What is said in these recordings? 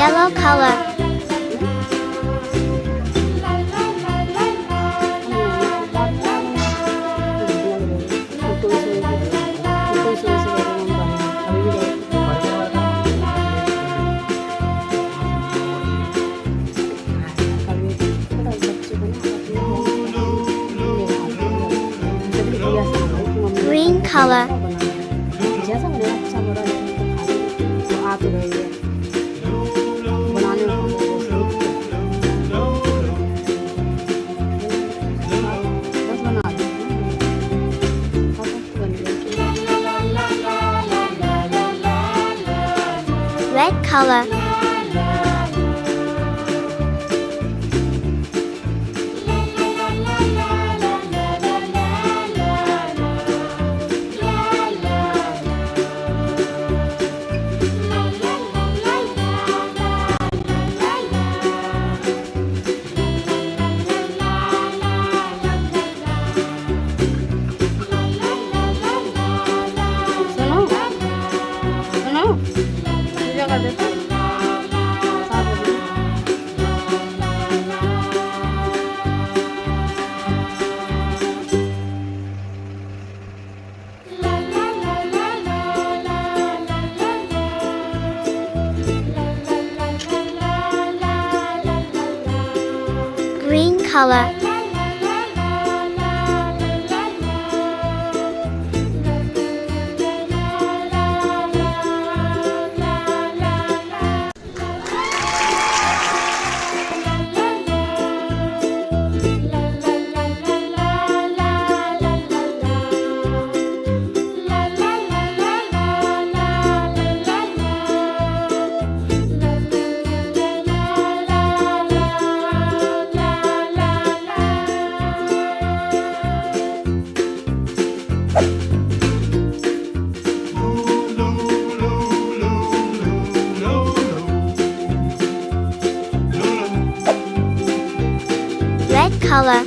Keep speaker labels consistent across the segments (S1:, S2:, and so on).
S1: Yellow color. Green color. Red color. Green color. Red color.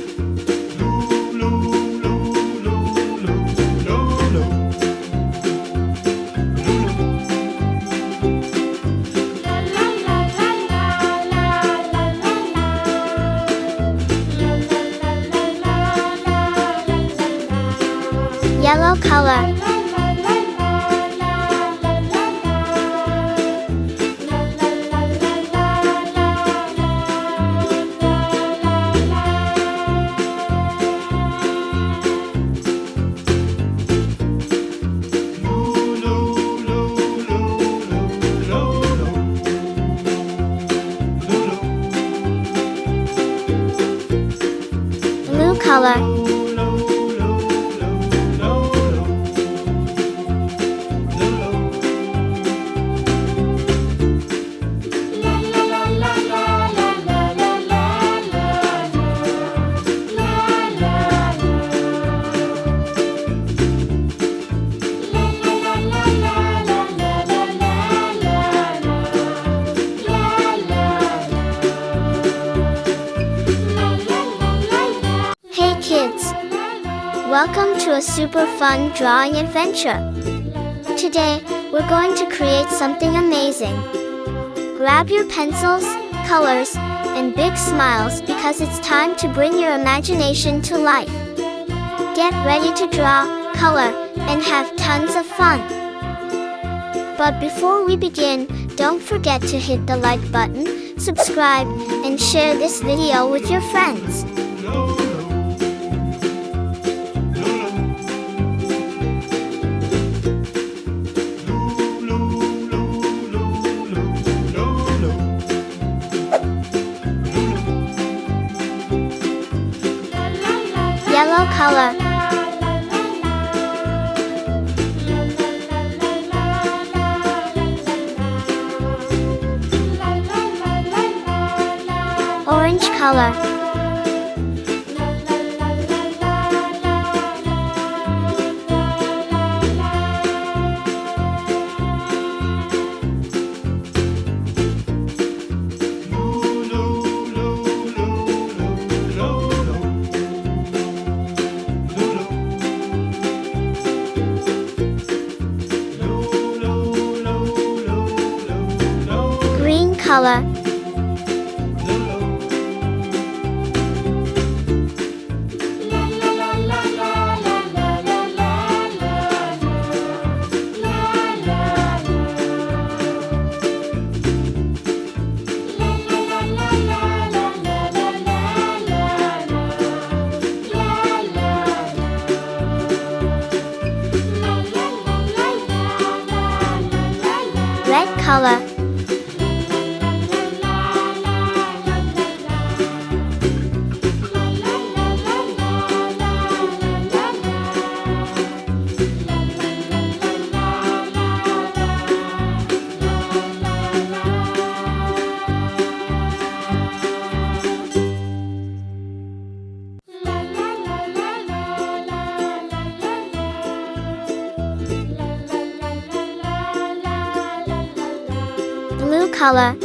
S1: Yellow color. Blue color. Kids, welcome to a super fun drawing adventure. Today, we're going to create something amazing. Grab your pencils, colors, and big smiles because it's time to bring your imagination to life. Get ready to draw, color, and have tons of fun. But before we begin, don't forget to hit the like button, subscribe, and share this video with your friends. Yellow color. Orange color. color. Red color. Blue color.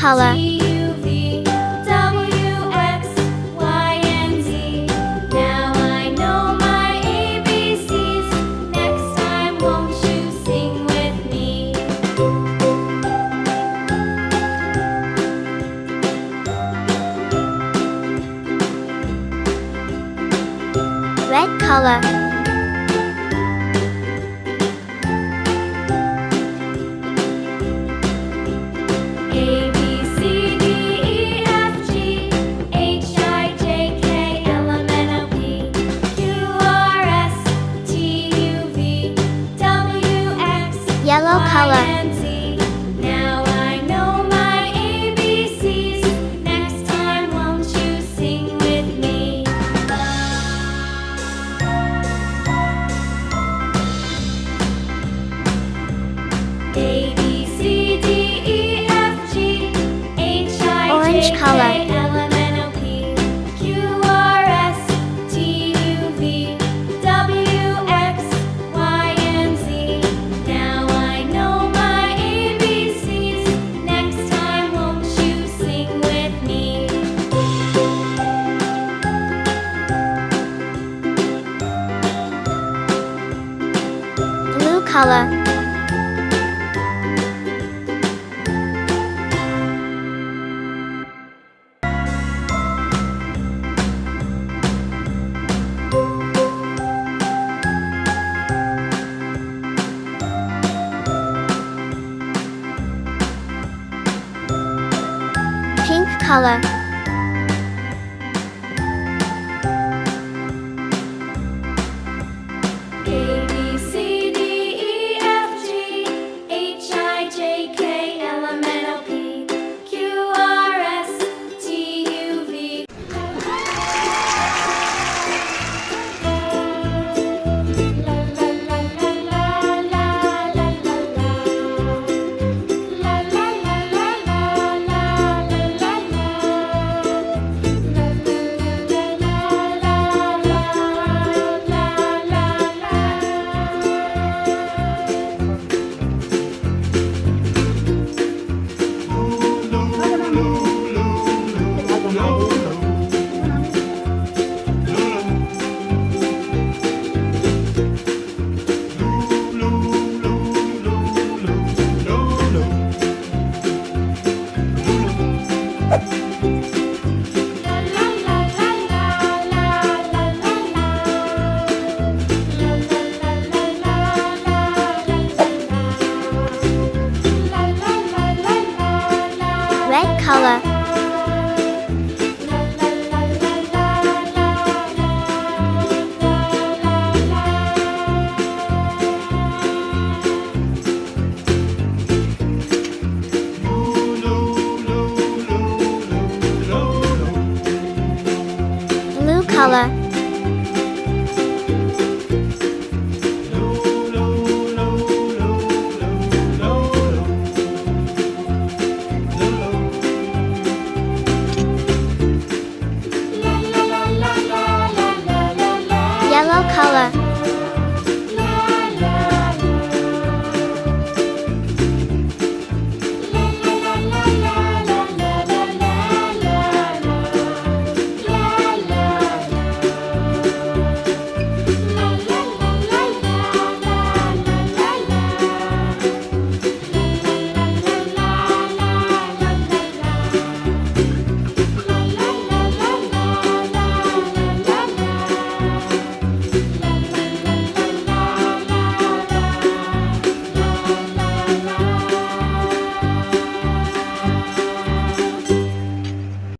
S1: Color.
S2: Now I know my ABCs. Next time, won't you sing with me?
S1: Red color. Yellow color.
S2: Now I know my ABCs. Next time, won't you sing with me? A B C D E F G H I
S1: Orange
S2: J
S1: color.
S2: K L M N O P Q R S T U V W X Y and Z. Now I know my ABCs. Next time, won't you sing with me?
S1: Blue color. Pink color.
S2: A B C D E F G H I J K L M N O P Q R S T U V.
S1: red color,